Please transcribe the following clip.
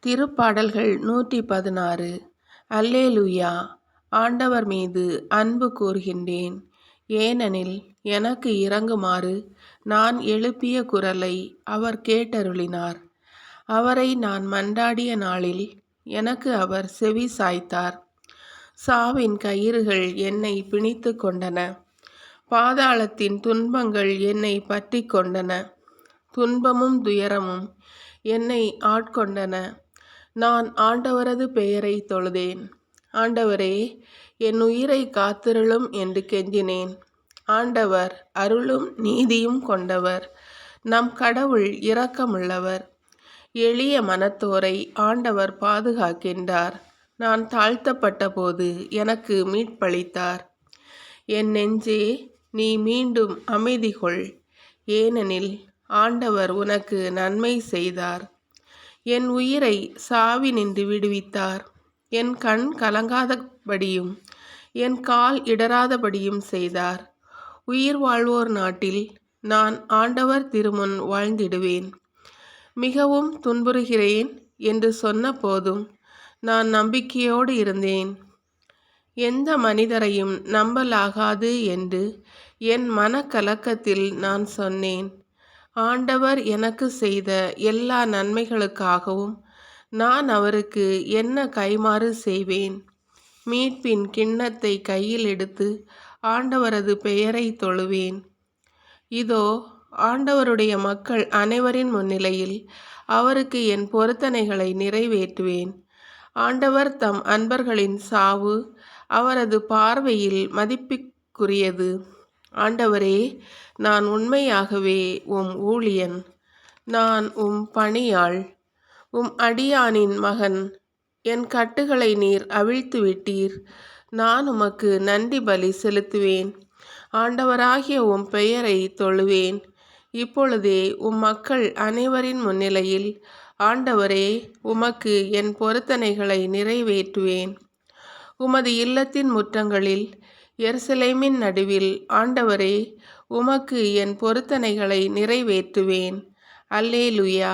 திருப்பாடல்கள் 116. அல்லேலூயா. ஆண்டவர் மீது அன்பு கூர்கின்றேன். ஏனெனில் எனக்கு இரங்குமாறு நான் எழுப்பிய குரலை அவர் கேட்டருளினார். அவரை நான் மன்றாடிய நாளில் எனக்கு அவர் செவி சாய்த்தார். சாவின் கயிறுகள் என்னை பிணித்து கொண்டன. பாதாளத்தின் துன்பங்கள் என்னை பற்றி கொண்டன. துன்பமும் துயரமும் என்னை ஆட்கொண்டன. நான் ஆண்டவரது பெயரை தொழுதேன். ஆண்டவரே, என் உயிரை காத்திருளும் என்று கெஞ்சினேன். ஆண்டவர் அருளும் நீதியும் கொண்டவர். நம் கடவுள் இரக்கமுள்ளவர். எளிய மனத்தோரை ஆண்டவர் பாதுகாக்கின்றார். நான் தாழ்த்தப்பட்ட போது எனக்கு மீட்பளித்தார். என் நெஞ்சே, நீ மீண்டும் அமைதி கொள். ஏனெனில் ஆண்டவர் உனக்கு நன்மை செய்தார். என் உயிரை சாவினின்று விடுவித்தார். என் கண் கலங்காதபடியும் என் கால் இடராதபடியும் செய்தார். உயிர் வாழ்வோர் நாட்டில் நான் ஆண்டவர் திருமுன் வாழ்ந்திடுவேன். மிகவும் துன்புறுகிறேன் என்று சொன்ன போதும் நான் நம்பிக்கையோடு இருந்தேன். எந்த மனிதரையும் நம்பலாகாது என்று என் மனக்கலக்கத்தில் நான் சொன்னேன். ஆண்டவர் எனக்கு செய்த எல்லா நன்மைகளுக்காகவும் நான் அவருக்கு என்ன கைமாறு செய்வேன்? மீட்பின் கிண்ணத்தை கையில் எடுத்து ஆண்டவரது பெயரை தொழுவேன். இதோ, ஆண்டவருடைய மக்கள் அனைவரின் முன்னிலையில் அவருக்கு என் பொருத்தனைகளை நிறைவேற்றுவேன். ஆண்டவர் தம் அன்பர்களின் சாவு அவரது பார்வையில் மதிப்புக்குரியது. ஆண்டவரே, நான் உண்மையாகவே உம் ஊழியன். நான் உம் பணியாள், உம் அடியானின் மகன். என் கட்டுகளை நீர் அவிழ்த்து விட்டீர். நான் உமக்கு நன்றி பலி செலுத்துவேன். ஆண்டவராகிய உம் பெயரை தொழுவேன். இப்பொழுதே உம் மக்கள் அனைவரின் முன்னிலையில் ஆண்டவரே, உமக்கு என் பொருத்தனைகளை நிறைவேற்றுவேன். உமது இல்லத்தின் முற்றங்களில் எருசலேமின் நடுவில் ஆண்டவரே, உமக்கு என் பொருத்தனைகளை நிறைவேற்றுவேன். அல்லேலூயா.